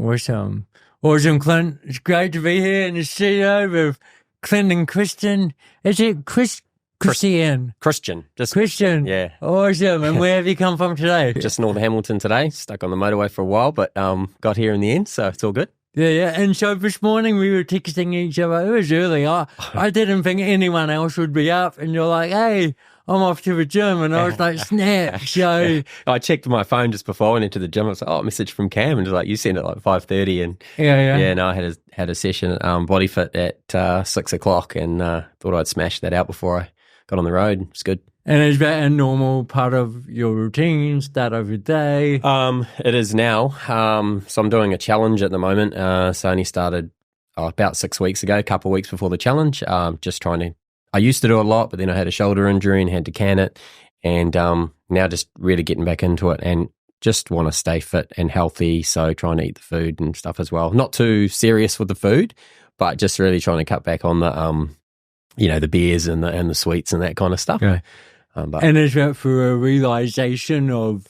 Awesome. Awesome, Clint. It's great to be here in the studio with Clint and Christian. Is it Christian? Christian. Just Christian. Yeah. Awesome. And where have you come from today? Just north of Hamilton today. Stuck on the motorway for a while, but got here in the end, so it's all good. Yeah. And so this morning we were texting each other. It was early. I didn't think anyone else would be up. And you're like, hey, I'm off to the gym. And I was like, snap. So I checked my phone just before I went into the gym. I was like, a message from Cam. And it was like, you sent it like 5:30. And I had a session at Body Fit at 6 o'clock and thought I'd smash that out before I got on the road. It's good. And is that a normal part of your routine, start of your day? It is now. So I'm doing a challenge at the moment. So I only started about 6 weeks ago, a couple of weeks before the challenge. Just trying to, I used to do a lot, but then I had a shoulder injury and had to can it. And now just really getting back into it and just want to stay fit and healthy. So trying to eat the food and stuff as well. Not too serious with the food, but just really trying to cut back on the, the beers and the sweets and that kind of stuff. Okay. And is that for a realization of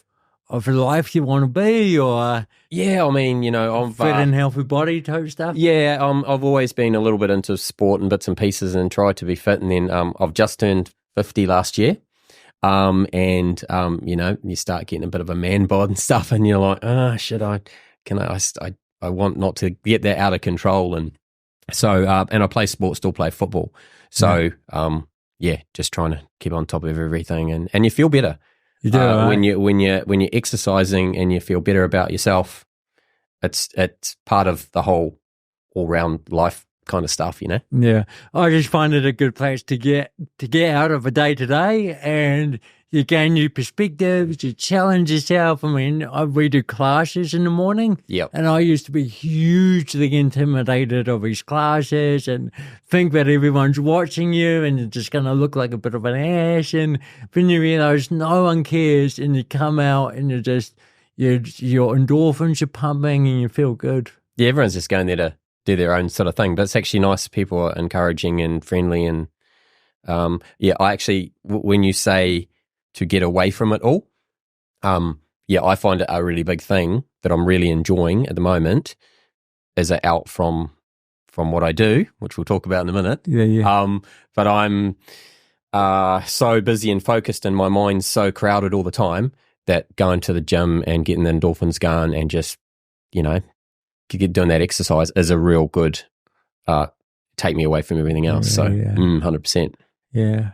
the life you want to be, or I'm fit and healthy body type stuff? Yeah, I've always been a little bit into sport and bits and pieces and tried to be fit. And then I've just turned 50 last year, you start getting a bit of a man bod and stuff, and you're like, I want not to get that out of control, and so and I play sport, still play football, so. Just trying to keep on top of everything, and you feel better. You do right? when you're exercising and you feel better about yourself. It's part of the whole all round life kind of stuff, Yeah, I just find it a good place to get out of a day to day, and you gain new perspectives. You challenge yourself. I mean, we do classes in the morning. Yep. And I used to be hugely intimidated of these classes and think that everyone's watching you and you're just going to look like a bit of an ass. And then you realize no one cares, and you come out and your endorphins are pumping and you feel good. Yeah, everyone's just going there to do their own sort of thing, but it's actually nice. People are encouraging and friendly, and I actually, when you say to get away from it all, I find it a really big thing that I'm really enjoying at the moment is out from what I do, which we'll talk about in a minute. Yeah. But I'm so busy and focused, and my mind's so crowded all the time that going to the gym and getting the endorphins going and just doing that exercise is a real good take me away from everything else. 100%. Yeah.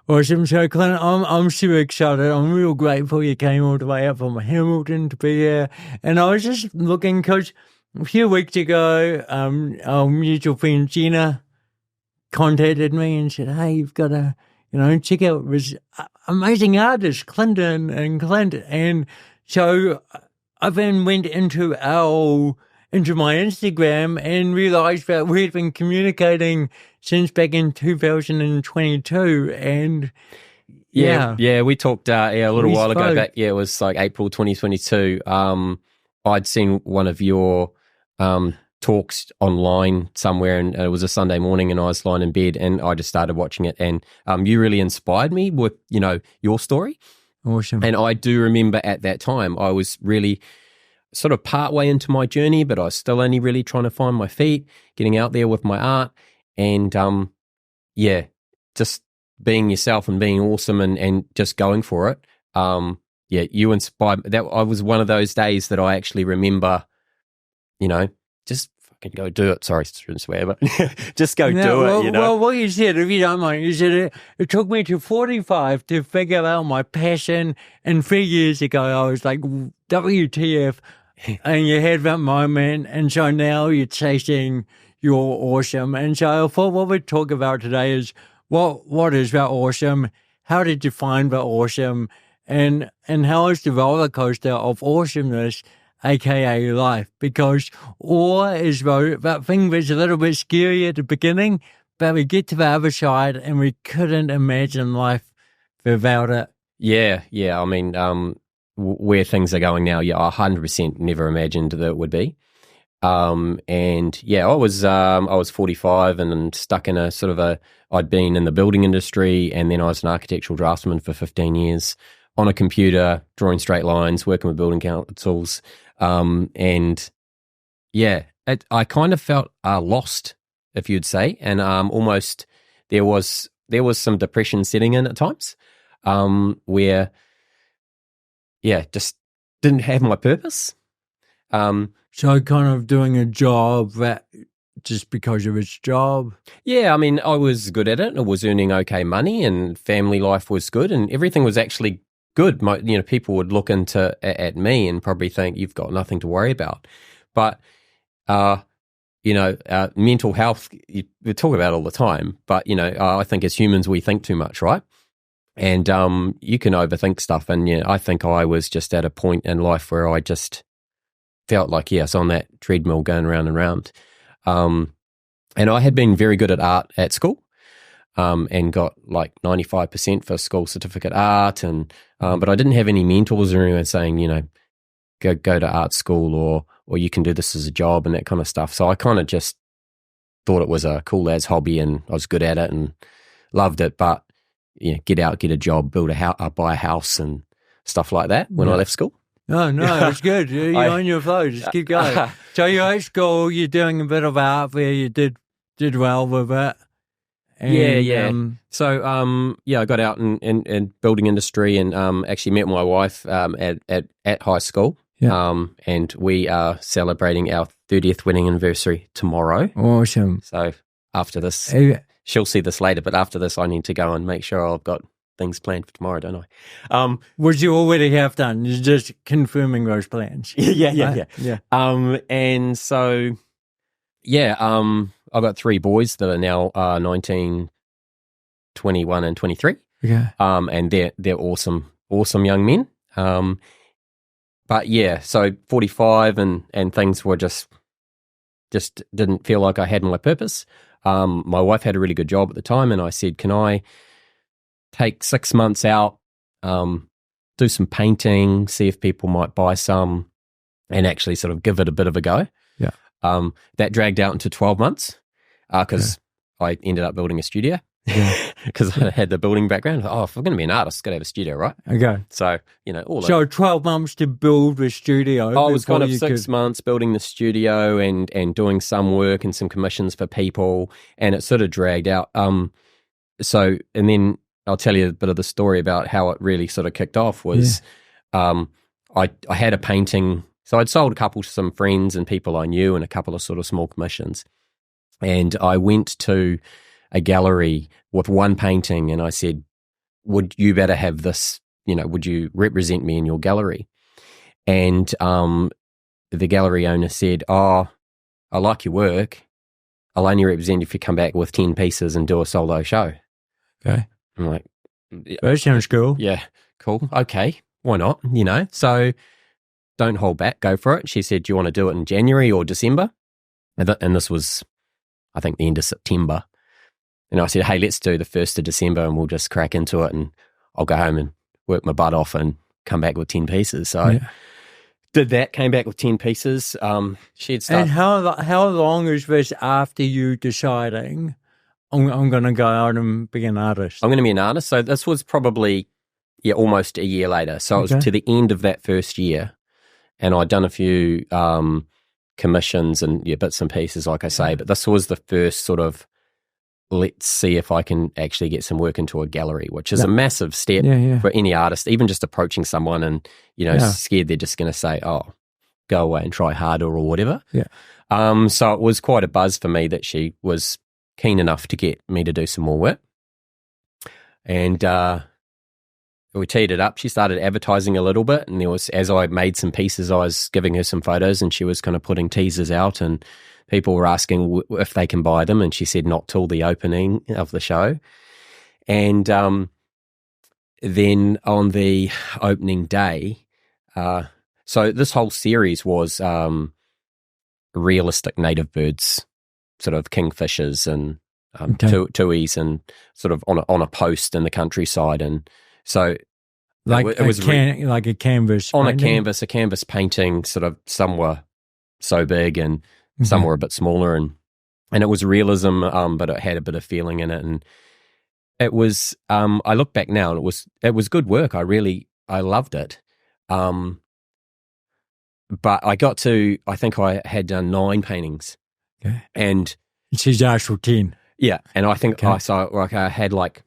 Awesome. So, Clint, I'm super excited. I'm real grateful you came all the way up from Hamilton to be here. And I was just looking, because a few weeks ago, our mutual friend Gina contacted me and said, hey, you've got to, check out this amazing artist, Clinton and Clint. And so I then went into my Instagram and realized that we'd been communicating since back in 2022. And we talked a little while ago back. Yeah, it was like April 2022. I'd seen one of your talks online somewhere, and it was a Sunday morning, and I was lying in bed and I just started watching it, and you really inspired me with, your story. Awesome. And I do remember at that time I was really sort of partway into my journey, but I was still only really trying to find my feet, getting out there with my art, and just being yourself and being awesome and just going for it. You inspired me. That I was one of those days that I actually remember, just fucking go do it. Sorry, shouldn't swear, but just go do it. Well, what you said, if you don't mind, you said it took me to 45 to figure out my passion, and 3 years ago I was like, WTF. And you had that moment, and so now you're chasing your awesome. And so I thought what we'd talk about today is what is that awesome? How did you find that awesome? And how is the roller coaster of awesomeness, aka life? Because awe is that thing that's a little bit scary at the beginning, but we get to the other side and we couldn't imagine life without it. Yeah. I mean, where things are going now, I 100% never imagined that it would be. I was 45 and stuck in I'd been in the building industry, and then I was an architectural draftsman for 15 years on a computer, drawing straight lines, working with building councils. And I kind of felt lost, if you'd say, and almost there was some depression setting in at times, where just didn't have my purpose. So kind of doing a job that just because of its job. Yeah, I mean, I was good at it. I was earning okay money, and family life was good, and everything was actually good. People would look at me and probably think you've got nothing to worry about, but mental health we talk about all the time. But I think as humans we think too much, right? And you can overthink stuff. And I think I was just at a point in life where I just felt like yes, on that treadmill going round and round. And I had been very good at art at school, and got like 95% for school certificate art, and but I didn't have any mentors or anyone saying, go to art school or you can do this as a job and that kind of stuff. So I kind of just thought it was a cool lad's hobby, and I was good at it and loved it. But get out, get a job, build a house, buy a house, and stuff like that. When I left school. No, it's good. You're on your flow. Just keep going. So you're at school, you're doing a bit of art there. You did well with it. And, So, I got out in building industry and actually met my wife at high school. Yeah. And we are celebrating our 30th wedding anniversary tomorrow. Awesome. So after this, she'll see this later, but after this, I need to go and make sure I've got things planned for tomorrow, don't I? Which you already have done. You're just confirming those plans. Yeah. And so, I've got 3 boys that are now 19, 21, and 23. Okay. And they're awesome young men. But so 45 and things were just didn't feel like I had my purpose. My wife had a really good job at the time, and I said, can I take 6 months out, do some painting, see if people might buy some, and actually sort of give it a bit of a go. Yeah. That dragged out into 12 months because I ended up building a studio because I had the building background. Oh, if I'm going to be an artist, I've got to have a studio, right? Okay. So, 12 months to build the studio. I was kind of 6 months building the studio and doing some work and some commissions for people, and it sort of dragged out. And then I'll tell you a bit of the story about how it really sort of kicked off was I had a painting. So I'd sold a couple to some friends and people I knew and a couple of sort of small commissions. And I went to a gallery with one painting and I said, would you better have this, would you represent me in your gallery? And the gallery owner said, oh, I like your work. I'll only represent if you come back with 10 pieces and do a solo show. Okay. I'm like, that sounds cool. Yeah, cool. Okay, why not? So don't hold back, go for it. She said, do you want to do it in January or December? And this was, I think, the end of September. And I said, hey, let's do the 1st of December and we'll just crack into it and I'll go home and work my butt off and come back with 10 pieces. So I did that, came back with 10 pieces. She'd start. And how long is this after you deciding I'm going to go out and be an artist? I'm going to be an artist. So this was probably, almost a year later. So it was to the end of that first year. And I'd done a few commissions and bits and pieces, like I say. But this was the first sort of, let's see if I can actually get some work into a gallery, which is a massive step for any artist, even just approaching someone and, scared they're just going to say, oh, go away and try harder or whatever. Yeah. So it was quite a buzz for me that she was keen enough to get me to do some more work. And we teed it up. She started advertising a little bit, and there was, as I made some pieces, I was giving her some photos, and she was kind of putting teasers out, and people were asking if they can buy them, and she said not till the opening of the show. And then on the opening day, so this whole series was realistic native birds, sort of kingfishers and tuis, and sort of on a post in the countryside, and so it was like a canvas on painting? a canvas painting. Sort of some were so big and some were a bit smaller, and it was realism, but it had a bit of feeling in it, and it was. I look back now, and it was good work. I loved it. But I think I had done 9 paintings. Okay. And She's the actual 10. yeah, and I think Okay. I had like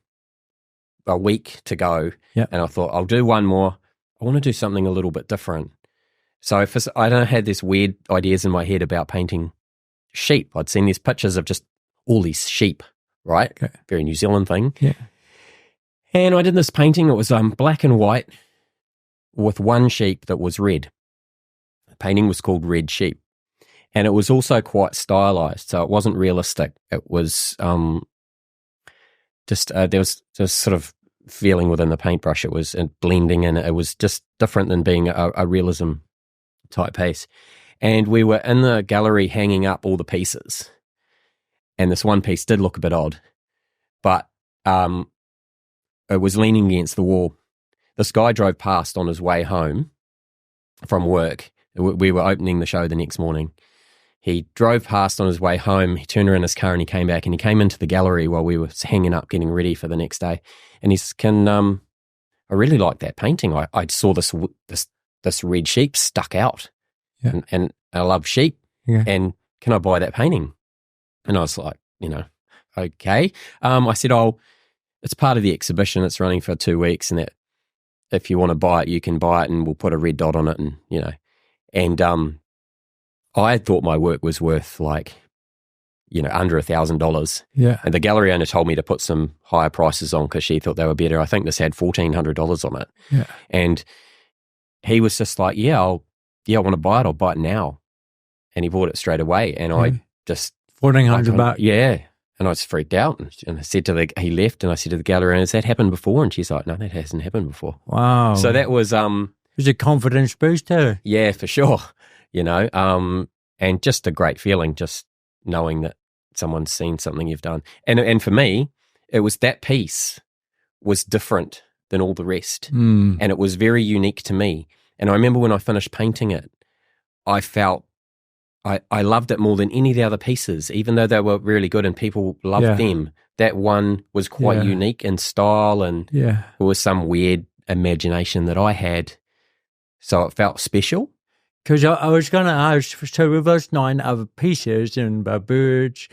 a week to go, Yeah. and I thought I'll do one more. I want to do something a little bit different. So I don't had this weird ideas in my head about painting sheep. I'd seen these pictures of just all these sheep, right? Okay. Very New Zealand thing. Yeah. And I did this painting. It was black and white with one sheep that was red. The painting was called Red Sheep. And it was also quite stylized, so it wasn't realistic. It was just there was just sort of feeling within the paintbrush. It was blending, and it was just different than being a realism type piece. And we were in the gallery hanging up all the pieces, and this one piece did look a bit odd, but it was leaning against the wall. This guy drove past on his way home from work. We were opening the show the next morning. He drove past on his way home. He turned around his car and he came back, and he came into the gallery while we were hanging up, getting ready for the next day. And he said, I really like that painting. I saw this red sheep stuck out, and I love sheep. Yeah. And can I buy that painting? And I was like, okay. I said, it's part of the exhibition. It's running for 2 weeks, and that if you want to buy it, you can buy it, and we'll put a red dot on it, and and I had thought my work was worth like, under $1,000. Yeah. And the gallery owner told me to put some higher prices on because she thought they were better. I think this had $1,400 on it. Yeah. And he was just like, I want to buy it. I'll buy it now. And he bought it straight away. And I just $1,400. Yeah. And I was freaked out. And I said he left, and I said to the gallery owner, has that happened before? And she's like, no, that hasn't happened before. Wow. So that was it was a confidence booster. Yeah, for sure. And just a great feeling, just knowing that someone's seen something you've done. And for me, it was that piece was different than all the rest. And it was very unique to me. And I remember when I finished painting it, I felt I loved it more than any of the other pieces, even though they were really good and people loved them. That one was quite unique in style, and it was some weird imagination that I had. So it felt special. Because I was going to ask, so with those 9 other pieces and birds,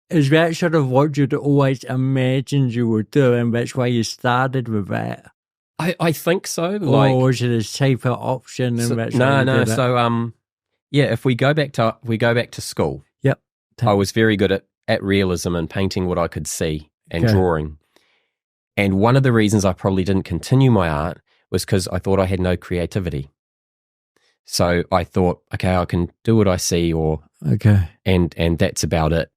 is that sort of what you'd always imagined you would do, and that's why you started with that? I think so. Or was it a safer option? And that's no. So if we go back to school, I was very good at realism and painting what I could see and drawing. And one of the reasons I probably didn't continue my art was because I thought I had no creativity. So I thought, okay, I can do what I see, and that's about it.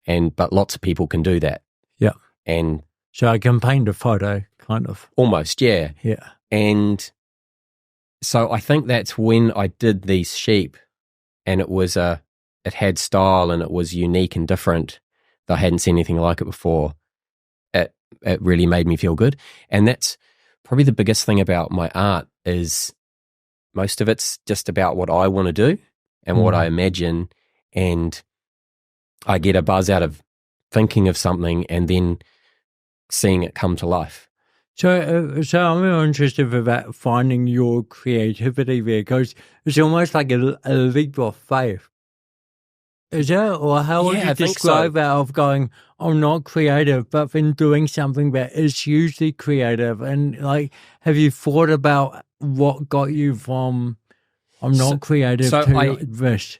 But lots of people can do that. Yeah. And so I can paint a photo, kind of. Almost, yeah. Yeah. And so I think that's when I did these sheep, and it had style, and it was unique and different. I hadn't seen anything like it before. It really made me feel good. And that's probably the biggest thing about my art is most of it's just about what I want to do and what I imagine, and I get a buzz out of thinking of something and then seeing it come to life. So I'm really interested about finding your creativity there, because it's almost like a leap of faith. Is it? Or how would you describe that of going, I'm not creative, but then doing something that is hugely creative? And have you thought about what got you from I'm not creative to this?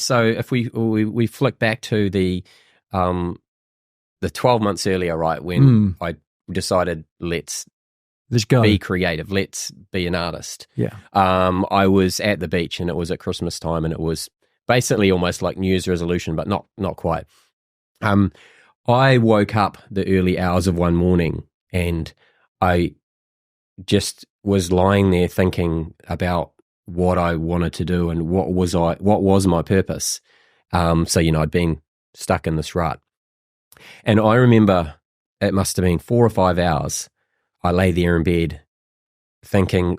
So if we flick back to the 12 months earlier, right, when I decided let's go, be creative, let's be an artist. Yeah. I was at the beach, and it was at Christmas time, and it was basically almost like New Year's resolution, but not quite. I woke up the early hours of one morning, and I just was lying there thinking about what I wanted to do and what was my purpose. So I'd been stuck in this rut, and I remember it must have been 4 or 5 hours. I lay there in bed, thinking,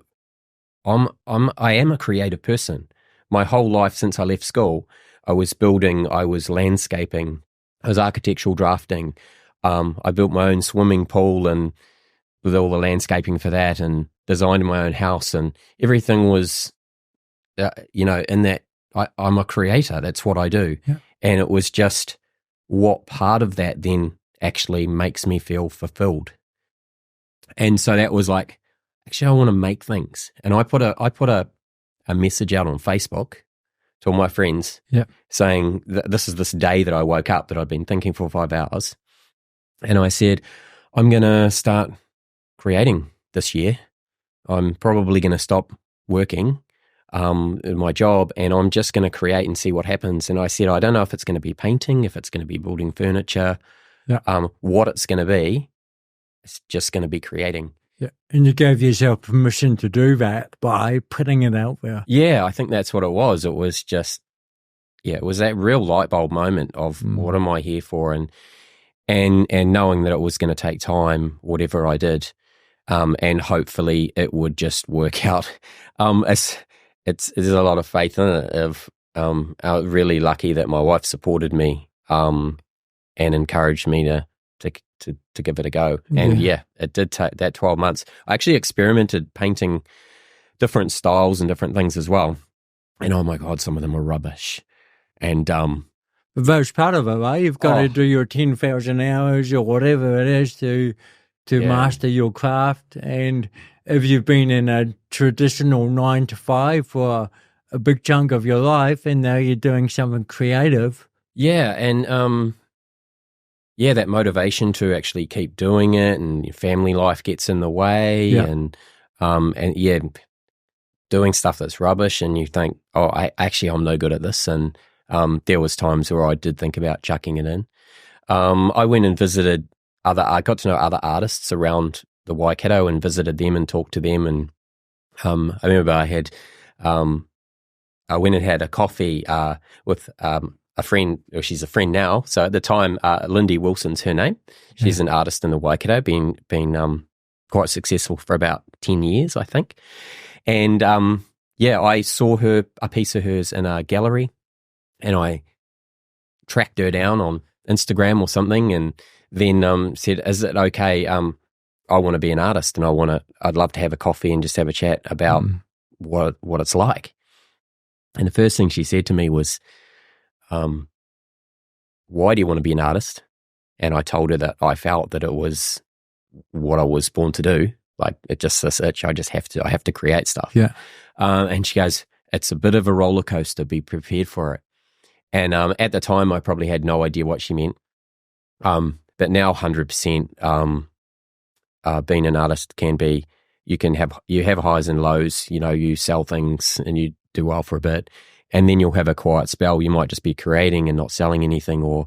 I am a creative person. My whole life since I left school, I was building, I was landscaping, I was architectural drafting. I built my own swimming pool and with all the landscaping for that, and designed my own house, and everything was in that I'm a creator. That's what I do. Yeah. And it was just what part of that then actually makes me feel fulfilled. And so that was like, actually, I want to make things. And I put a message out on Facebook to all my friends saying that this is this day that I woke up that I'd been thinking for 5 hours. And I said, I'm going to start creating this year. I'm probably going to stop working in my job, and I'm just going to create and see what happens. And I said, I don't know if it's going to be painting, if it's going to be building furniture, what it's going to be. It's just going to be creating. Yeah. And you gave yourself permission to do that by putting it out there. Yeah, I think that's what it was. It was just, it was that real light bulb moment of what am I here for? And knowing that it was going to take time, whatever I did, and hopefully it would just work out. There's a lot of faith in it. I'm really lucky that my wife supported me and encouraged me to give it a go. And it did take that 12 months. I actually experimented painting different styles and different things as well. And oh my God, some of them were rubbish. And but that's part of it, right? You've got to do your 10,000 hours or whatever it is to master your craft. And if you've been in a traditional 9 to 5 for a big chunk of your life, and now you're doing something creative. Yeah, and that motivation to actually keep doing it, and your family life gets in the way, and doing stuff that's rubbish, and you think, I'm no good at this, and there was times where I did think about chucking it in. I went and I got to know other artists around the Waikato and visited them and talked to them. And I remember I went and had a coffee with a friend. She's a friend now. So at the time, Lindy Wilson's her name. She's an artist in the Waikato, been quite successful for about 10 years, I think. And I saw a piece of hers in a gallery, and I tracked her down on Instagram or something, and then said, "Is it okay? I want to be an artist, and I'd love to have a coffee and just have a chat about what it's like." And the first thing she said to me was, "Why do you want to be an artist?" And I told her that I felt that it was what I was born to do. Like, it's just this itch. I have to create stuff. Yeah. And she goes, "It's a bit of a roller coaster. Be prepared for it." And at the time, I probably had no idea what she meant. But now, 100%, being an artist can be. You have highs and lows. You sell things and you do well for a bit, and then you'll have a quiet spell. You might just be creating and not selling anything, or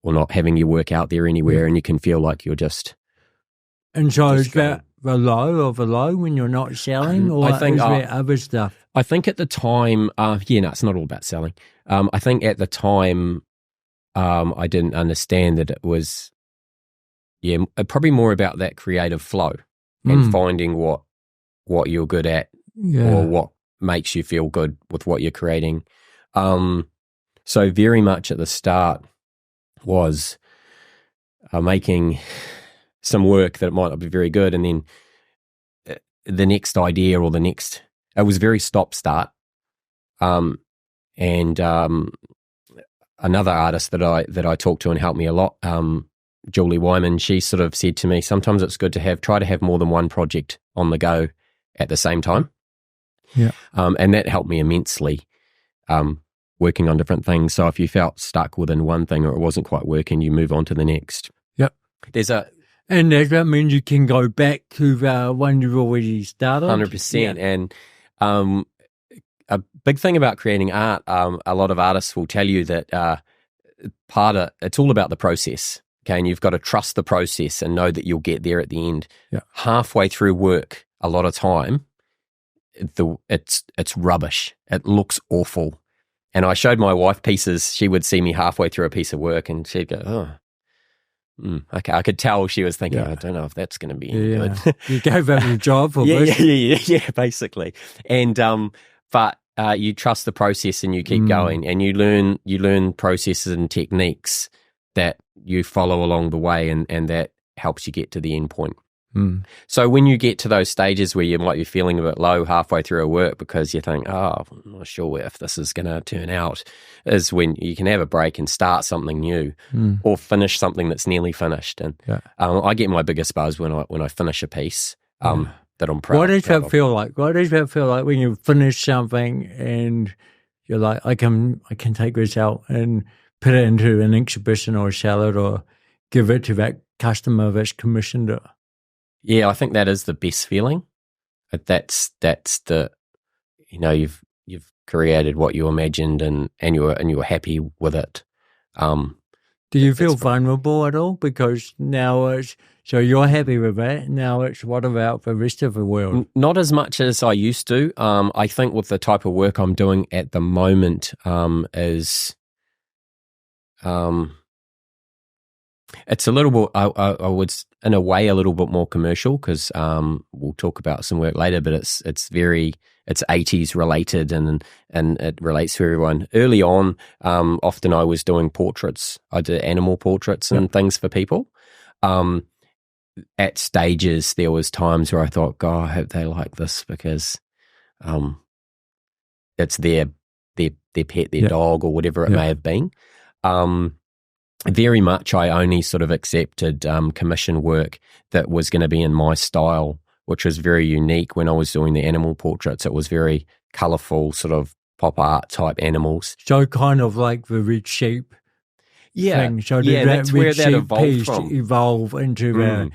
not having your work out there anywhere, and you can feel like you're just. And so is that the low of a low when you're not selling, or I think, is there other stuff? I think at the time, it's not all about selling. I think at the time, I didn't understand that it was, probably more about that creative flow and finding what you're good at, or what makes you feel good with what you're creating. So very much at the start was making some work that it might not be very good, and then the next idea or it was very stop-start. And another artist that I talked to and helped me a lot, Julie Wyman, she sort of said to me, sometimes it's good to try to have more than one project on the go at the same time. Yeah. And that helped me immensely, working on different things. So if you felt stuck within one thing or it wasn't quite working, you move on to the next. Yep. And does that mean you can go back to the one you've already started? 100%. Yeah. And a big thing about creating art, a lot of artists will tell you that it's all about the process. Okay, and you've got to trust the process and know that you'll get there at the end. Yeah. Halfway through work, a lot of time, it's rubbish. It looks awful. And I showed my wife pieces. She would see me halfway through a piece of work, and she'd go, okay. I could tell she was thinking, I don't know if that's going to be any good. You gave her a job for this. Yeah, basically. And but you trust the process and you keep going, and you learn processes and techniques that you follow along the way, and that helps you get to the end point. So when you get to those stages where you might be feeling a bit low halfway through a work because you think, oh, I'm not sure if this is going to turn out, is when you can have a break and start something new or finish something that's nearly finished. And I get my biggest buzz when I finish a piece that I'm proud of. What does that feel like? What does that feel like when you finish something and you're like, I can take this out and put it into an exhibition or a salad or give it to that customer that's commissioned it? Yeah, I think that is the best feeling. That's the, you've created what you imagined and you're happy with it. Do you feel vulnerable at all? Because now so you're happy with that. Now it's what about the rest of the world? Not as much as I used to. I think with the type of work I'm doing at the moment is it's a little bit, I would, in a way, a little bit more commercial because we'll talk about some work later, but it's 80s related and it relates to everyone. Early on, often I was doing portraits. I did animal portraits and things for people. At stages, there was times where I thought, God, I hope they like this because it's their pet, their dog or whatever it may have been. Very much I only sort of accepted commission work that was going to be in my style, which was very unique. When I was doing the animal portraits, it was very colourful, sort of pop art type animals. So kind of like the red sheep thing. So that's where that evolved from. Evolve into the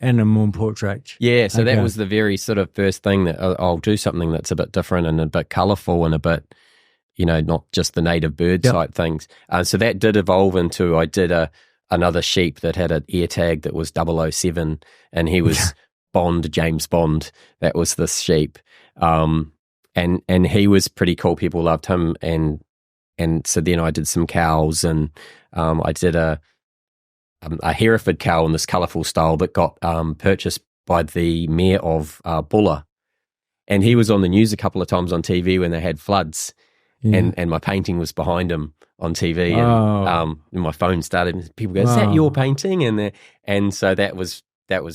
animal portrait. Yeah, so that was the very sort of first thing that I'll do something that's a bit different and a bit colourful and a bit, not just the native bird type things. So that did evolve into, I did another sheep that had an ear tag that was 007 and he was James Bond. That was this sheep. And he was pretty cool. People loved him. And so then I did some cows and I did a Hereford cow in this colourful style that got purchased by the mayor of Bulla. And he was on the news a couple of times on TV when they had floods. And my painting was behind him on TV, and my phone started. And people go, "Is that your painting?" And so that was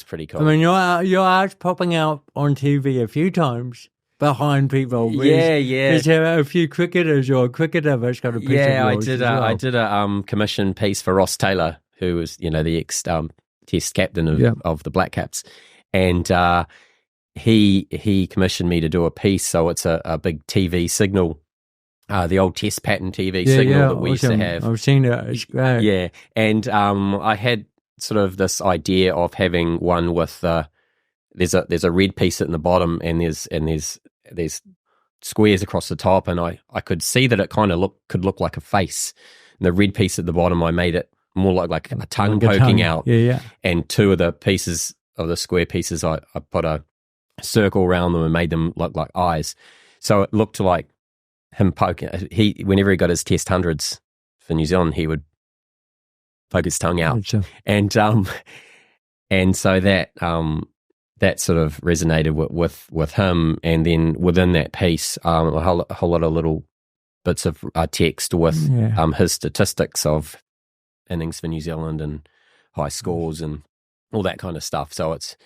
pretty cool. I mean, your art's popping out on TV a few times behind people. There's a few cricketers or a cricketer that's got a picture. Yeah, I did a commission piece for Ross Taylor, who was the ex Test captain of the Black Caps, and he commissioned me to do a piece. So it's a big TV signal. The old test pattern TV signal that we used to have. I've seen it. It's great. Yeah, and I had sort of this idea of having one with there's a red piece at the bottom, and there's squares across the top, and I could see that it kind of could look like a face. And the red piece at the bottom, I made it more like a tongue poking out. Yeah. And two of the pieces of the square pieces, I put a circle around them and made them look like eyes. So it looked like him poking. Whenever he got his test hundreds for New Zealand, he would poke his tongue out, and so that sort of resonated with him. And then within that piece, a whole lot of little bits of text with his statistics of innings for New Zealand and high scores and all that kind of stuff. So it's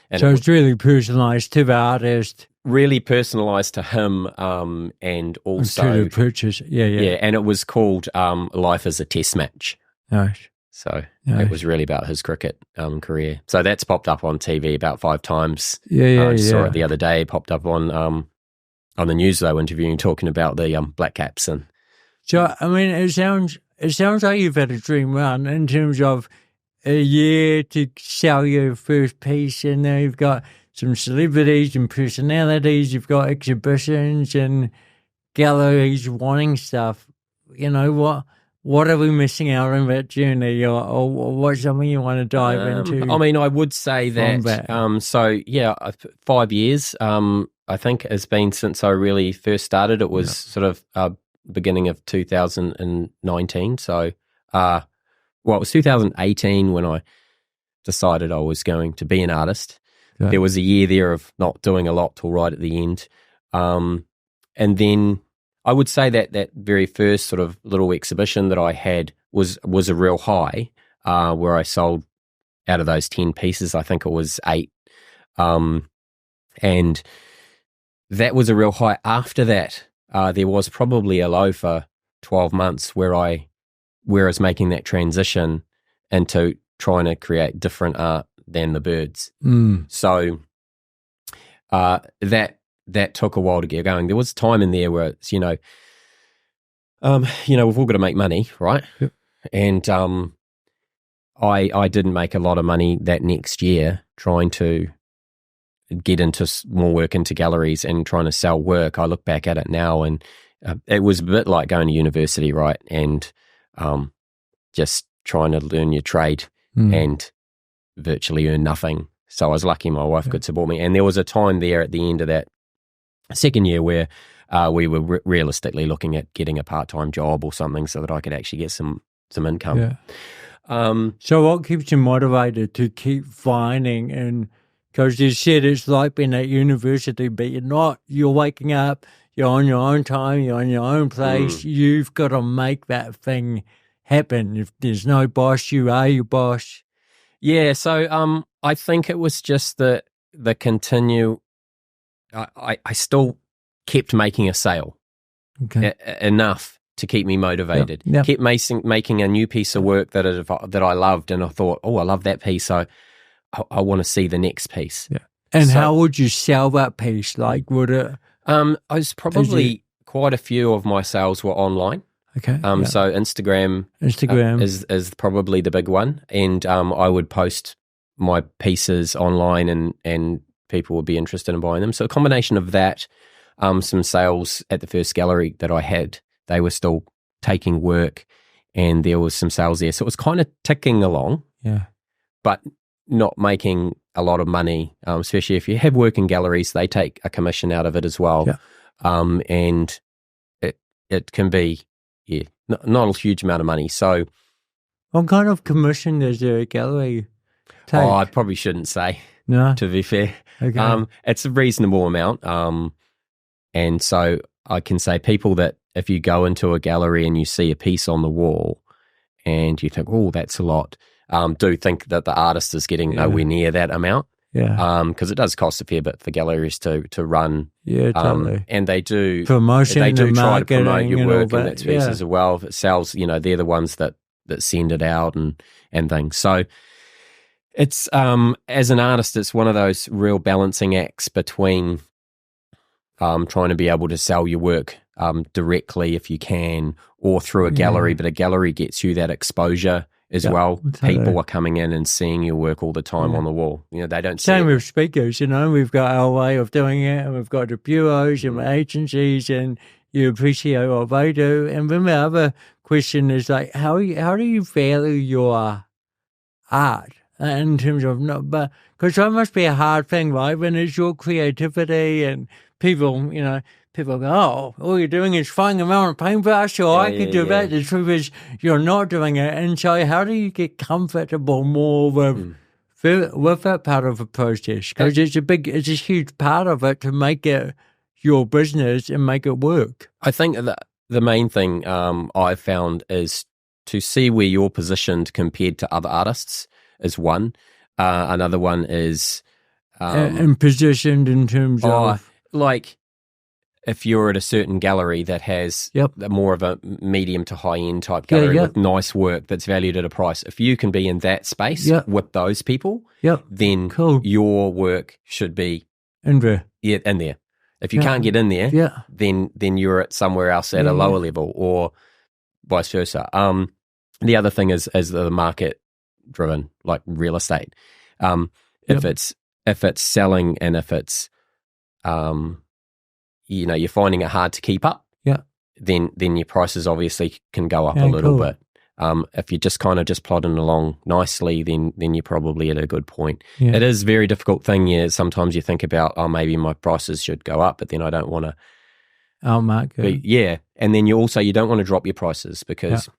really personalised to the artist. Really personalised to him, and also to the purchase. Yeah. And it was called Life as a Test Match. Nice. So it was really about his cricket career. So that's popped up on TV about 5 times. I saw it the other day. Popped up on the news though, interviewing, talking about the Black Caps. And so I mean, it sounds like you've had a dream run in terms of a year to sell your first piece, and now you've got some celebrities and personalities, you've got exhibitions and galleries wanting stuff. What are we missing out on that journey, or what's something you want to dive into? I mean, I would say that, 5 years, I think has been since I really first started. It was sort of beginning of 2019. So, it was 2018 when I decided I was going to be an artist. Okay. There was a year there of not doing a lot till right at the end. And then I would say that very first sort of little exhibition that I had was a real high, where I sold out of those 10 pieces, I think it was 8 And that was a real high. After that, there was probably a low for 12 months where I was making that transition into trying to create different art than the birds. So that took a while to get going. There was time in there where it's, we've all got to make money, right? Yep. And I didn't make a lot of money that next year trying to get into more work into galleries and trying to sell work. I look back at it now, and it was a bit like going to university, right? And just trying to learn your trade and virtually earn nothing. So I was lucky my wife could support me. And there was a time there at the end of that second year where we were realistically looking at getting a part-time job or something so that I could actually get some income. Yeah. So what keeps you motivated to keep finding? And because you said it's like being at university, but you're waking up, you're on your own time, you're in your own place. You've got to make that thing happen. If there's no boss, you are your boss. Yeah, so I think it was just the continue. I still kept making a sale enough to keep me motivated. Yep. Kept making a new piece of work that I loved, and I thought, I love that piece, so I want to see the next piece. Yeah. And how would you sell that piece? Like, would it? I was probably quite a few of my sales were online. Okay. So Instagram is probably the big one, and I would post my pieces online, and people would be interested in buying them. So a combination of that, some sales at the first gallery that I had, they were still taking work, and there was some sales there. So it was kind of ticking along, but not making a lot of money, especially if you have work in galleries, they take a commission out of it as well. Yeah. And it can be, not a huge amount of money. So what kind of commission does a gallery take? Oh, I probably shouldn't say, no, to be fair. Okay. It's a reasonable amount. And so I can say people that if you go into a gallery and you see a piece on the wall and you think, oh, that's a lot, do think that the artist is getting nowhere near that amount. Yeah. Because it does cost a fair bit for galleries to run. Yeah, totally. And they do promotion. They do try to promote and your work in that that space as well. If it sells, they're the ones that send it out and things. So it's as an artist, it's one of those real balancing acts between trying to be able to sell your work directly if you can, or through a gallery. But a gallery gets you that exposure as well. Totally. People are coming in and seeing your work all the time on the wall. They don't see Same it. with speakers, we've got our way of doing it, and we've got the bureaus and agencies, and you appreciate what they do. And then the other question is like, how do you value your art in terms of because that must be a hard thing, right? When it's your creativity and people go, oh, all you're doing is throwing them on a paintbrush, or I could do that. The truth is, you're not doing it. And so how do you get comfortable more with that part of the process? Because it's a huge part of it to make it your business and make it work. I think that the main thing I've found is to see where you're positioned compared to other artists is one. Another one is... and positioned in terms of... Like... If you're at a certain gallery that has more of a medium to high-end type gallery with nice work that's valued at a price, if you can be in that space with those people, then your work should be in there. Yeah, in there. If you can't get in there, then you're at somewhere else at a lower level, or vice versa. The other thing is the market-driven, like real estate. If it's selling and if it's you're finding it hard to keep up, then your prices obviously can go up a little bit. If you're just kind of just plodding along nicely, then you're probably at a good point. It is a very difficult thing. Sometimes you think about, maybe my prices should go up, but then I don't want to. Oh, Mark. And then you don't want to drop your prices because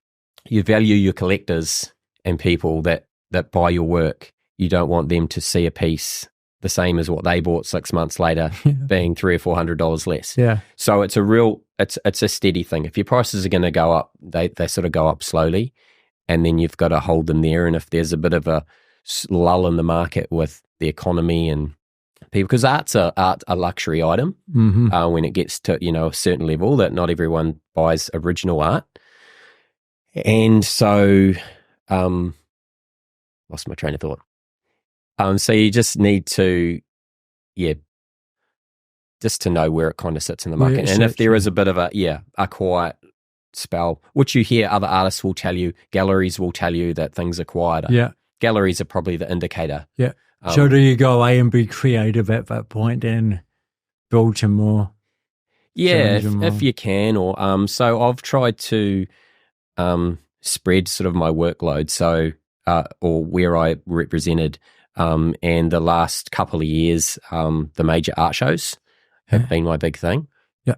you value your collectors and people that buy your work. You don't want them to see a piece the same as what they bought 6 months later, being $300 or $400 less. Yeah. So it's a steady thing. If your prices are going to go up, they sort of go up slowly, and then you've got to hold them there. And if there's a bit of a lull in the market with the economy and people, because art's a luxury item when it gets to, a certain level, that not everyone buys original art. And so, lost my train of thought. So you just need to, just to know where it kind of sits in the market. And if there is a bit of a quiet spell, which you hear other artists will tell you, galleries will tell you that things are quieter. Yeah. Galleries are probably the indicator. Yeah. So do you go away and be creative at that point and build some more? Yeah, if you can. Or so I've tried to spread sort of my workload, so or where I represented, and the last couple of years, the major art shows have been my big thing. Yeah.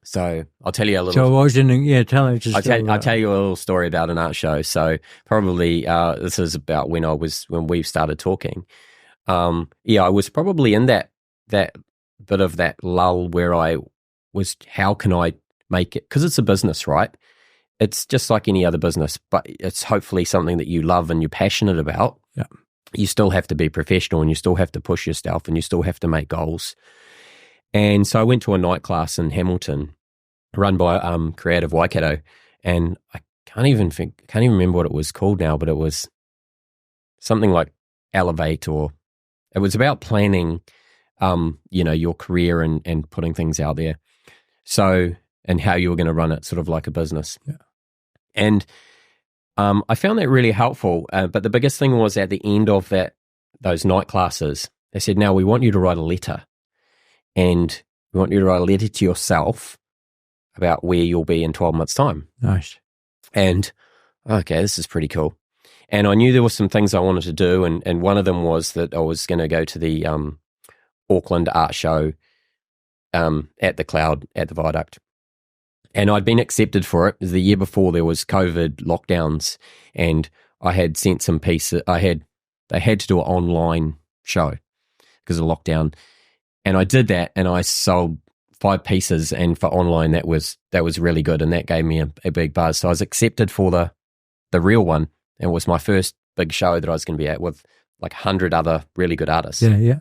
So I'll tell you a little. So I was in, tell me. I'll tell you a little story about an art show. So probably this is about when we started talking. I was probably in that bit of that lull where I was, how can I make it? Because it's a business, right? It's just like any other business, but it's hopefully something that you love and you're passionate about. Yeah. You still have to be professional and you still have to push yourself and you still have to make goals. And so I went to a night class in Hamilton run by Creative Waikato, and I can't even remember what it was called now, but it was something like Elevate, or it was about planning, your career and putting things out there. So, and how you were going to run it sort of like a business. Yeah. And I found that really helpful. But the biggest thing was at the end of those night classes, they said, now we want you to write a letter, and we want you to write a letter to yourself about where you'll be in 12 months' time. Nice. And, okay, this is pretty cool. And I knew there were some things I wanted to do, and one of them was that I was going to go to the Auckland art show at the Cloud, at the Viaduct. And I'd been accepted for it. The year before, there was COVID lockdowns, and I had sent some pieces. They had to do an online show because of lockdown. And I did that, and I sold 5 pieces, and for online that was really good, and that gave me a big buzz. So I was accepted for the real one, and it was my first big show that I was going to be at with like 100 other really good artists. Yeah.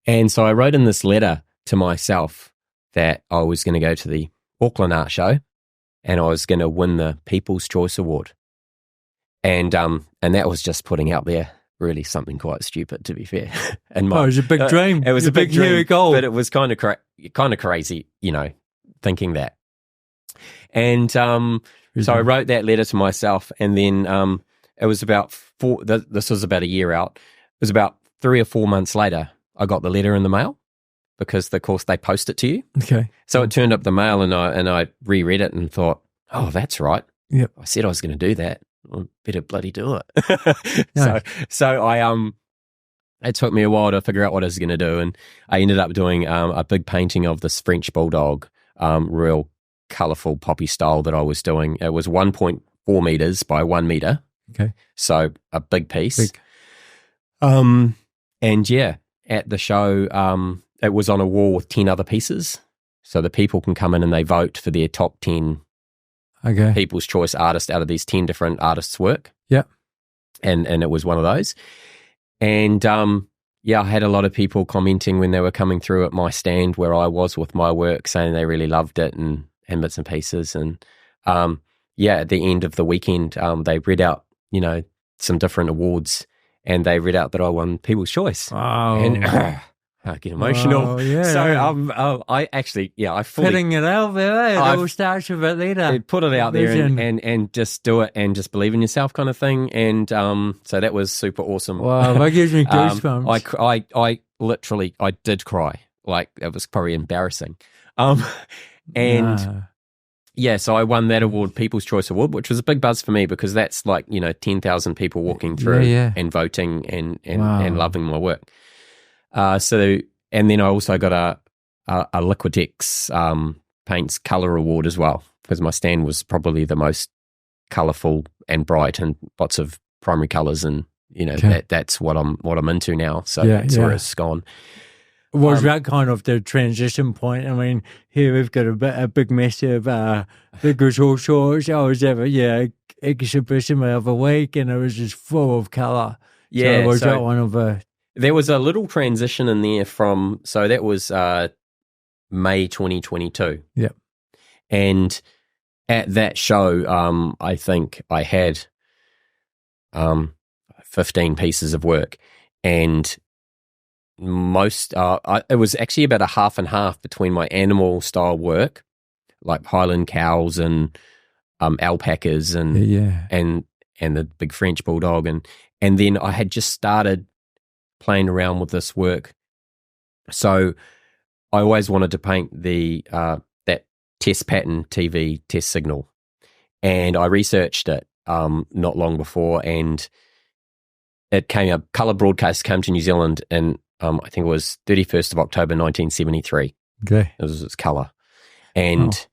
And so I wrote in this letter to myself that I was going to go to the Auckland art show, and I was going to win the People's Choice Award. And that was just putting out there really something quite stupid, to be fair. And it was a big dream. It was a big dream, goal. but it was kind of crazy, thinking that. And so I wrote that letter to myself, and then it was about this was about a year out. It was about 3 or 4 months later, I got the letter in the mail, because of course they post it to you. Okay. So it turned up the mail, and I reread it and thought, oh, that's right. Yep. I said I was going to do that. I better bloody do it. Nice. So I it took me a while to figure out what I was going to do, and I ended up doing a big painting of this French bulldog, real colourful poppy style that I was doing. It was 1.4 meters by 1 meter. Okay. So a big piece. And at the show, it was on a wall with 10 other pieces. So the people can come in and they vote for their top 10 People's Choice artists out of these 10 different artists' work. Yeah. And it was one of those. And I had a lot of people commenting when they were coming through at my stand where I was with my work, saying they really loved it and bits and pieces. And at the end of the weekend, they read out, some different awards, and they read out that I won People's Choice. Wow. And I get emotional. Oh, yeah. So I actually, I fully putting it out there. It all starts with it later. Put it out there and just do it and just believe in yourself, kind of thing. And so that was super awesome. Wow, that gives me goosebumps. I literally did cry. Like, it was probably embarrassing. So I won that award, People's Choice Award, which was a big buzz for me, because that's like 10,000 people walking through and voting and loving my work. And then I also got a Liquitex Paints Colour Award as well, because my stand was probably the most colourful and bright and lots of primary colours, and that's what I'm into now. So that's where it's gone. Was that kind of the transition point? I mean, here we've got a big massive visual shorts. I was at exhibition the other week, and it was just full of colour. Yeah, so was that one of the... there was a little transition in there so that was May 2022. Yep. And at that show, I think I had 15 pieces of work, and it was actually about a half and half between my animal style work, like Highland cows and alpacas and the big French bulldog, and then I had just started playing around with this work. So I always wanted to paint that test pattern TV test signal, and I researched it not long before, and it came up. Colour broadcast came to New Zealand, and I think it was 31st of October 1973. Okay, it was its colour, and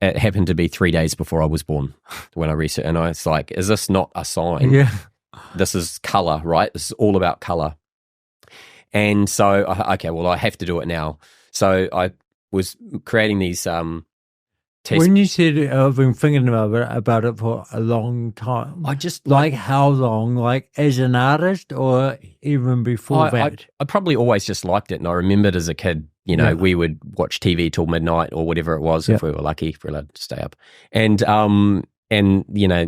it happened to be 3 days before I was born when I researched, and I was like, "Is this not a sign? Yeah, this is colour, right? This is all about colour." And so, okay, well, I have to do it now. So I was creating these tests. When you said I've been thinking about it for a long time, I just like how long? Like as an artist, or even before that? I probably always just liked it, and I remembered as a kid, we would watch TV till midnight or whatever it was if we were lucky, if we were allowed to stay up. And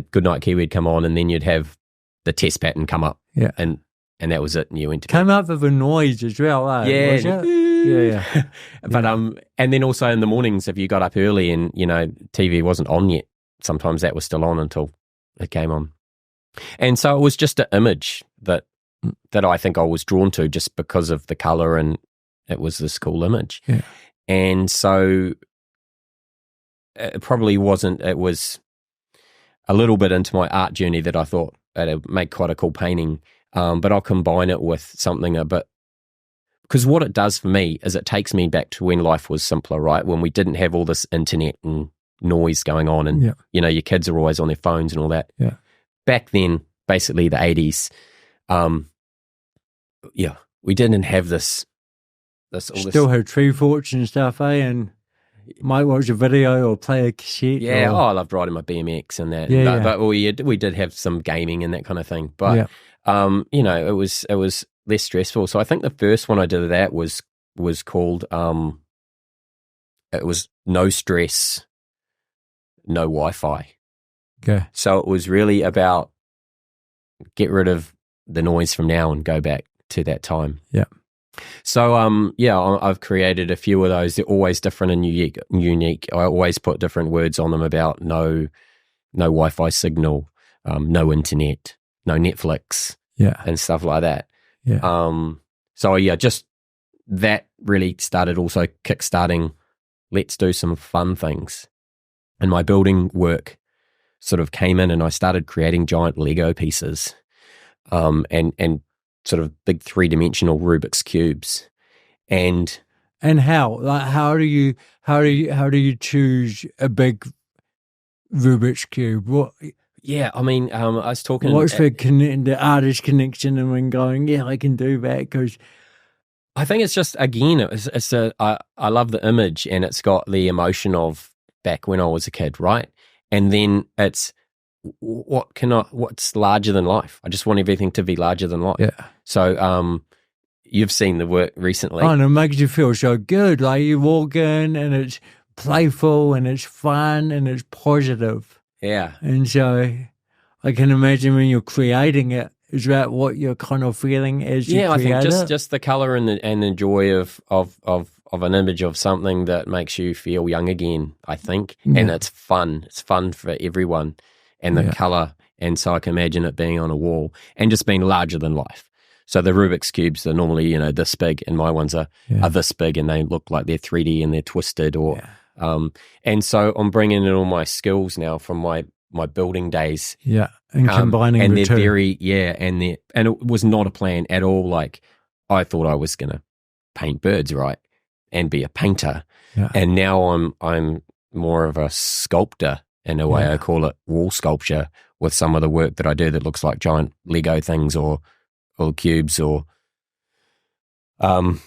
Goodnight Kiwi would come on, and then you'd have the test pattern come up. Yeah. And that was it, and you went to came up with a noise as well, yeah, was it? Yeah. But and then also in the mornings, if you got up early and TV wasn't on yet, sometimes that was still on until it came on. And so it was just an image that I think I was drawn to just because of the color, and it was this cool image. Yeah. And so it probably wasn't. It was a little bit into my art journey that I thought it'd make quite a cool painting. But I'll combine it with something a bit, because what it does for me is it takes me back to when life was simpler, right? When we didn't have all this internet and noise going on, and your kids are always on their phones and all that. Yeah. Back then, basically the 80s, we didn't have this. Still had Tree Forts and stuff, and might watch a video or play a cassette. Yeah, I loved riding my BMX and that. But we did have some gaming and that kind of thing. But it was less stressful. So I think the first one I did of that was called it was No Stress, No Wi-Fi. Okay. So it was really about get rid of the noise from now and go back to that time. Yeah. So I've created a few of those. They're always different and unique. I always put different words on them about no Wi-Fi signal, no internet, no Netflix, and stuff like that. Yeah. Just that really started also kickstarting. Let's do some fun things, and my building work sort of came in, and I started creating giant Lego pieces, and sort of big 3-dimensional Rubik's cubes, and how do you choose a big Rubik's cube? What? Yeah, I mean, I was talking. What's the artist connection, and when going, I can do that, because I think it's just, again, I love the image, and it's got the emotion of back when I was a kid, right? And then it's what's larger than life? I just want everything to be larger than life. Yeah. So, you've seen the work recently. Oh, and it makes you feel so good. Like you walk in and it's playful and it's fun and it's positive. Yeah. And so I can imagine when you're creating it, is that what you're kind of feeling as you create I think it? just the color and the joy of an image of something that makes you feel young again, I think. And it's fun. It's fun for everyone. And the color. And so I can imagine it being on a wall and just being larger than life. So the Rubik's Cubes are normally, this big, and my ones are this big, and they look like they're 3D and they're twisted. And so I'm bringing in all my skills now from my building days. Yeah, and combining and the they're two. very, and it was not a plan at all. Like, I thought I was going to paint birds, right, and be a painter. Yeah. And now I'm more of a sculptor. In a way, I call it wall sculpture with some of the work that I do that looks like giant Lego things or cubes or, Do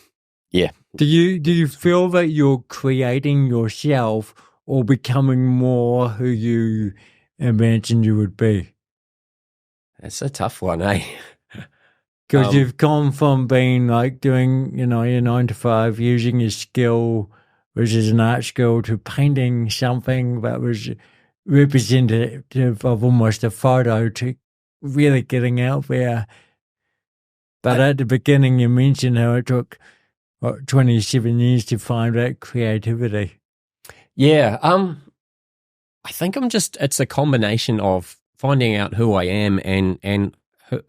you feel that you're creating yourself or becoming more who you imagined you would be? That's a tough one, eh? Because you've gone from being like doing, your 9 to 5, using your skill, which is an art skill, to painting something that was representative of almost a photo, to really getting out there. But at the beginning, you mentioned how it took 27 years to find that creativity. Yeah. I think it's a combination of finding out who I am and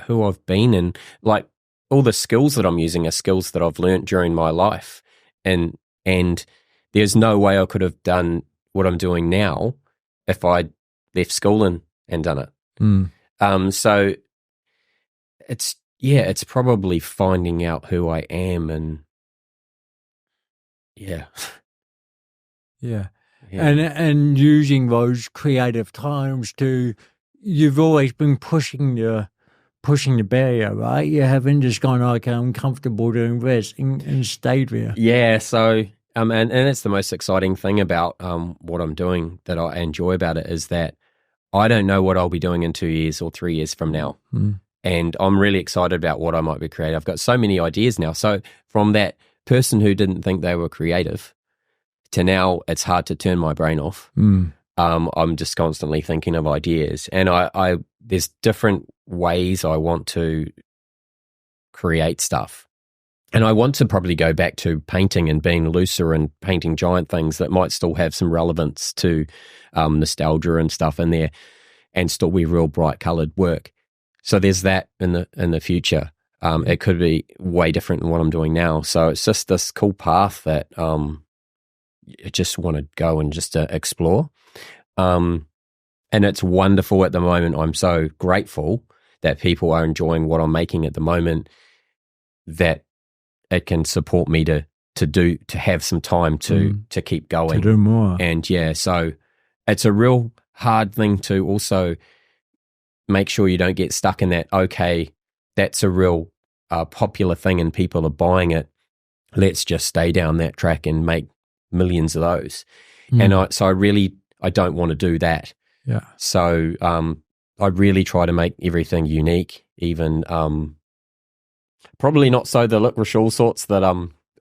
who I've been, and like all the skills that I'm using are skills that I've learnt during my life. And there's no way I could have done what I'm doing now if I'd left school and done it. So it's probably finding out who I am, and yeah. And using those creative times you've always been pushing the barrier, right? You haven't just gone, okay, I'm comfortable doing this and stayed there. Yeah, so and it's the most exciting thing about what I'm doing that I enjoy about it, is that I don't know what I'll be doing in 2 years or 3 years from now. And I'm really excited about what I might be creating. I've got so many ideas now. So from that person who didn't think they were creative to now, it's hard to turn my brain off. I'm just constantly thinking of ideas, and I there's different ways I want to create stuff. And I want to probably go back to painting and being looser and painting giant things that might still have some relevance to nostalgia and stuff in there, and still be real bright coloured work. So there's that in the future. It could be way different than what I'm doing now. So it's just this cool path that I just want to go and just explore. And it's wonderful at the moment. I'm so grateful that people are enjoying what I'm making at the moment, that it can support me to have some time to keep going, to do more. And so it's a real hard thing to also make sure you don't get stuck in that, okay, that's a real popular thing and people are buying it, let's just stay down that track and make millions of those. And I don't want to do that. Yeah. So I really try to make everything unique, even probably not so the licorice all sorts that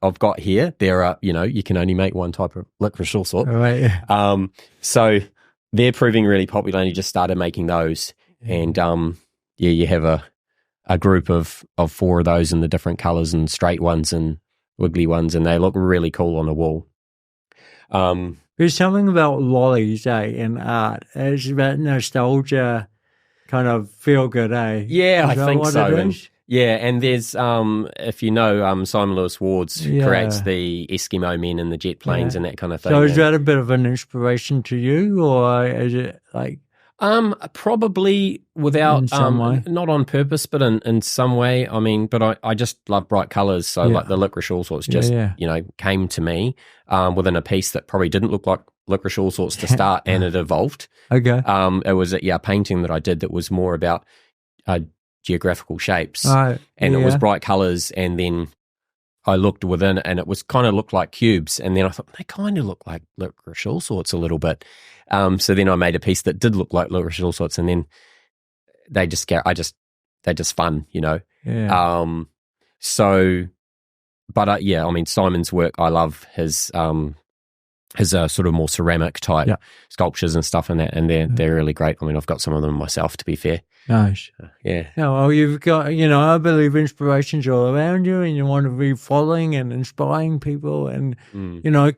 I've got here. There are, you can only make one type of licorice all sort. Right. So they're proving really popular, and you just started making those. And you have a group of 4 of those in the different colours, and straight ones and wiggly ones, and they look really cool on the wall. There's something about lollies, in art. It's about nostalgia, kind of feel good, Yeah, I think so. And there's, if you know, Simon Lewis Ward's creates the Eskimo men and the jet planes and that kind of thing. So is that a bit of an inspiration to you, or is it like? Probably without, in some way. Not on purpose, but in some way. I mean, but I just love bright colours. So like the licorice all sorts just, came to me within a piece that probably didn't look like licorice all sorts to start, and it evolved. Okay. It was a painting that I did that was more about geographical shapes, and it was bright colours, and then I looked within, and it was kind of looked like cubes, and then I thought they kind of look like licorice all sorts a little bit. So then I made a piece that did look like licorice all sorts, and then they're just fun, Yeah. So, but I mean, Simon's work, I love his sort of more ceramic type sculptures and stuff in that, and they're really great. I mean, I've got some of them myself, to be fair. Nice. Yeah. No, well, you've got, I believe inspiration's all around you, and you want to be following and inspiring people, and,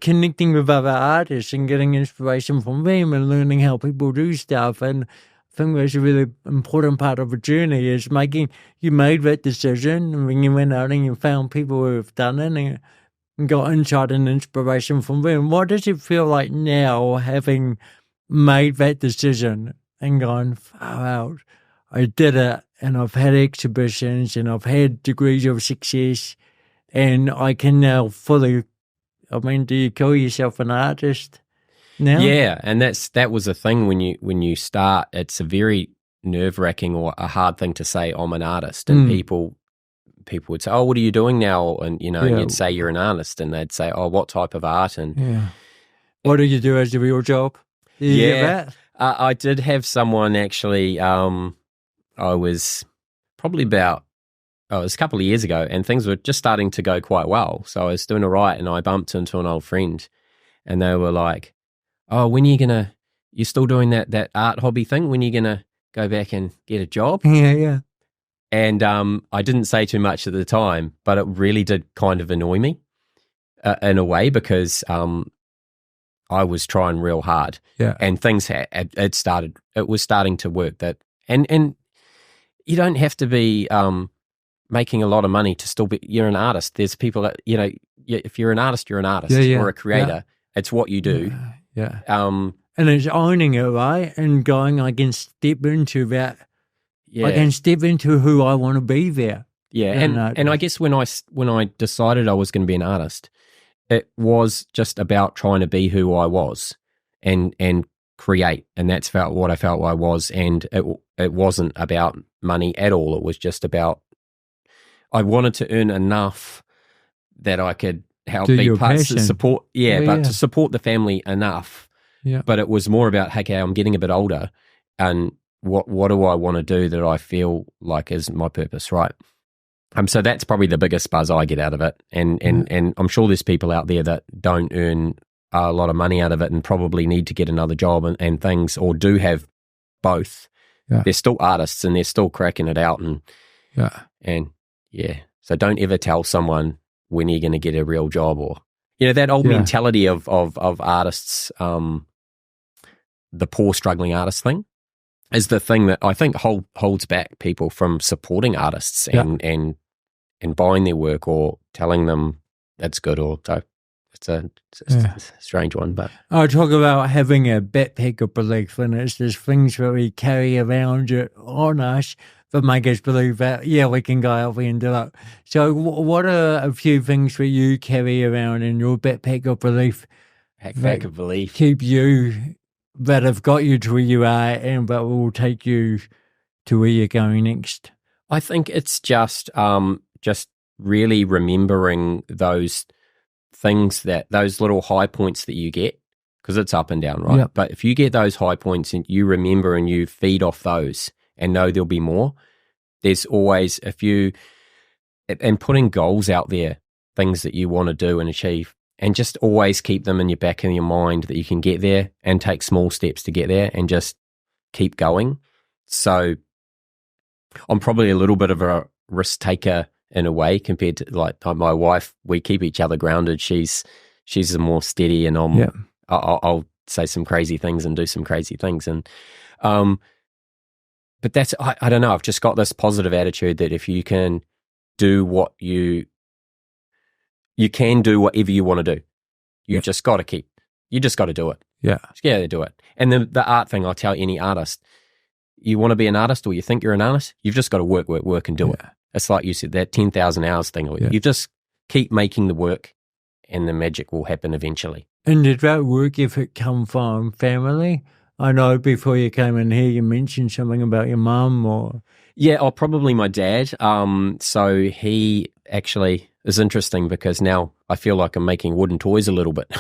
connecting with other artists and getting inspiration from them and learning how people do stuff. And I think that's a really important part of a journey, is you made that decision, and when you went out and you found people who have done it and got insight and inspiration from them. What does it feel like now, having made that decision and gone far out? I did it, and I've had exhibitions, and I've had degrees of success, and I can now fully. I mean, do you call yourself an artist now? Yeah, and that was a thing when you start. It's a very nerve-wracking or a hard thing to say, I'm an artist, and people would say, oh, what are you doing now? And and you'd say you're an artist, and they'd say, oh, what type of art? And what do you do as a real job? Did you get that? I did have someone actually. I was probably about it was a couple of years ago, and things were just starting to go quite well. So I was doing all right, and I bumped into an old friend, and they were like, "Oh, when are you still doing that art hobby thing? When are you gonna go back and get a job?" Yeah. And I didn't say too much at the time, but it really did kind of annoy me in a way, because I was trying real hard, and things it was starting to work. That and you don't have to be making a lot of money to still be. You're an artist. There's people that if you're an artist, you're an artist, or a creator. It's what you do. Yeah. And it's owning it, right? And going, I can step into that. Yeah. I can step into who I want to be there. Yeah. And I guess when I decided I was going to be an artist, it was just about trying to be who I was and create. And that's what I felt I was. And it wasn't about money at all. It was just about, I wanted to earn enough that I could help be parts to support. To support the family enough. Yeah. But it was more about, okay, I'm getting a bit older, and what do I want to do that I feel like is my purpose, right? So that's probably the biggest buzz I get out of it. And I'm sure there's people out there that don't earn a lot of money out of it and probably need to get another job and things, or do have both. Yeah. They're still artists and they're still cracking it out. So don't ever tell someone when you're going to get a real job, or that old mentality of artists, the poor struggling artist thing is the thing that I think holds back people from supporting artists and buying their work or telling them that's good. Or so it's a strange one. But I talk about having a backpack of belief, and it's just things that we carry around on us that make us believe that, we can go out there and do it. So what are a few things that you carry around in your backpack of belief? Backpack of belief. Keep you, that have got you to where you are and that will take you to where you're going next? I think it's just really remembering those things, those little high points that you get, because it's up and down, right? Yep. But if you get those high points and you remember and you feed off those and know there'll be more, there's always, and putting goals out there, things that you want to do and achieve, and just always keep them in your back of your mind that you can get there and take small steps to get there and just keep going. So I'm probably a little bit of a risk taker in a way compared to like my wife. We keep each other grounded. She's more steady, and I'll say some crazy things and do some crazy things. And but that's, I don't know, I've just got this positive attitude that if you can do what you can do whatever you want to do. You just got to do it. Yeah. Just got to do it. And then the art thing, I'll tell any artist, you want to be an artist or you think you're an artist, you've just got to work and do it. It's like you said, that 10,000 hours thing. You just keep making the work and the magic will happen eventually. And did that work ethic come from family? I know before you came in here, you mentioned something about your mum or... Yeah, probably my dad. So he actually is interesting because now I feel like I'm making wooden toys a little bit.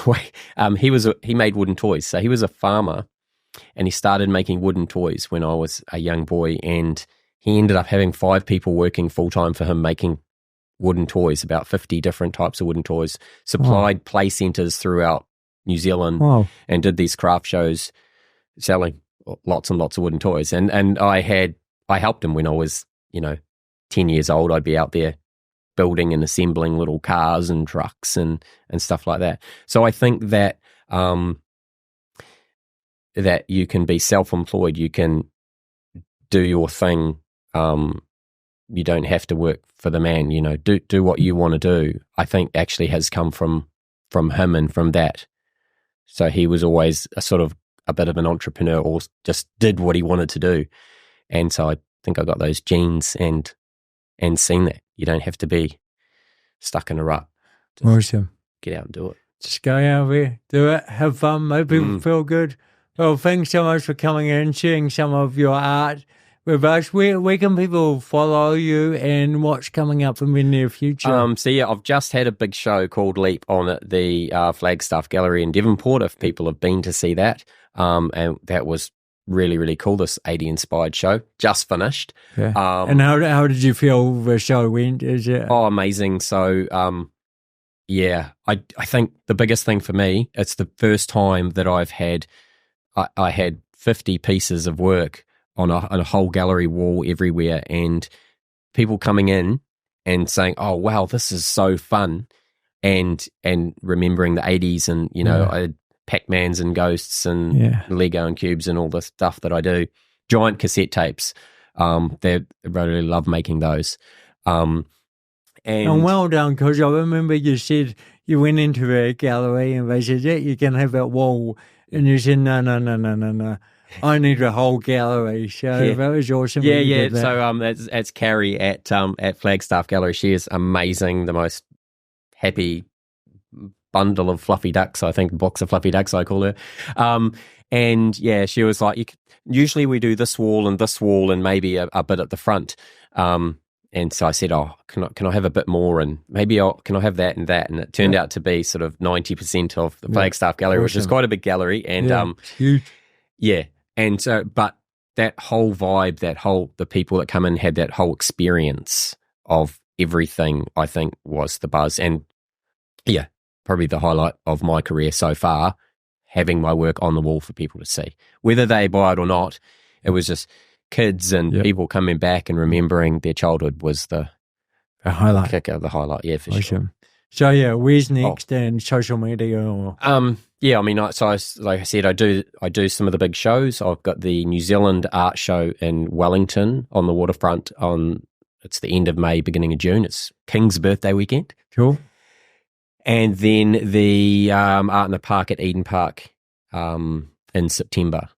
He made wooden toys. So he was a farmer and he started making wooden toys when I was a young boy, and he ended up having 5 people working full-time for him making wooden toys, about 50 different types of wooden toys, supplied play centres throughout New Zealand and did these craft shows selling lots and lots of wooden toys. And I helped him when I was, 10 years old. I'd be out there building and assembling little cars and trucks and stuff like that. So I think that that you can be self-employed, you can do your thing. You don't have to work for the man, do what you want to do. I think actually has come from him and from that. So he was always a bit of an entrepreneur, or just did what he wanted to do. And so I think I got those genes and seen that you don't have to be stuck in a rut. Awesome. Get out and do it. Just go out there, do it, have fun, make people feel good. Well, thanks so much for coming in, sharing some of your art with us. Where can people follow you and what's coming up in the near future? I've just had a big show called Leap on at the Flagstaff Gallery in Devonport, if people have been to see that. And that was really, really cool, this 80 inspired show. Just finished. Yeah. And how did you feel the show went? Is it? Oh, amazing. So, yeah, I think the biggest thing for me, it's the first time that I had 50 pieces of work on a whole gallery wall everywhere, and people coming in and saying, "Oh, wow, this is so fun," and remembering the 80s, and I had Pac-Mans and ghosts and Lego and cubes and all the stuff that I do. Giant cassette tapes. They really love making those. And well done, because I remember you said you went into a gallery and they said, "Yeah, you can have that wall," and you said, "No. I need a whole gallery." So that was awesome. Yeah. So that's Carrie at Flagstaff Gallery. She is amazing. The most happy bundle of fluffy ducks, I think, box of fluffy ducks, I call her. And yeah, she was like, usually we do this wall and maybe a bit at the front. And so I said, "Oh, can I have a bit more? And maybe can I have that and that?" And it turned out to be sort of 90% of the Flagstaff Gallery, which is quite a big gallery. And huge. Yeah. And so, but that whole vibe, the people that come in had that whole experience of everything, I think, was the buzz. And yeah, probably the highlight of my career so far, having my work on the wall for people to see. Whether they buy it or not, it was just kids and people coming back and remembering their childhood was the highlight. Kicker, the highlight, yeah, for sure. So yeah, where's next and social media? Or? Yeah, I mean, like I said, I do some of the big shows. I've got the New Zealand art show in Wellington on the waterfront it's the end of May, beginning of June. It's King's birthday weekend. Cool. And then the Art in the Park at Eden Park in September.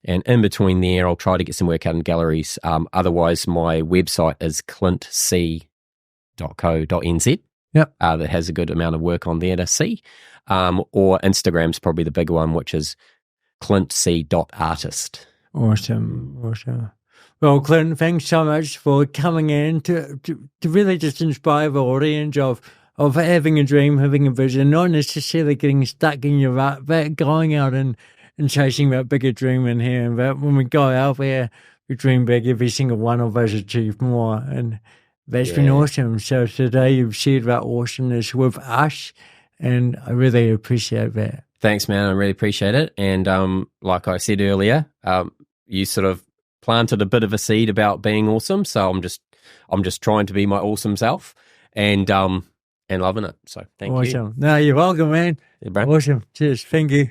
And in between there, I'll try to get some work out in galleries. Otherwise, my website is clintc.co.nz. Yep. That has a good amount of work on there to see. Or Instagram's probably the big one, which is clintc.artist. Awesome. Well, Clint, thanks so much for coming in to really just inspire the audience of having a dream, having a vision, not necessarily getting stuck in your rut, but going out and chasing that bigger dream in here. And that when we go out there, we dream big, every single one of us achieve more. And that's been awesome. So today you've shared that awesomeness with us, and I really appreciate that. Thanks, man. I really appreciate it. And like I said earlier, you sort of planted a bit of a seed about being awesome. So I'm just trying to be my awesome self, and loving it. So thank you. Awesome. No, you're welcome, man. Yeah, bro. Awesome. Cheers. Thank you.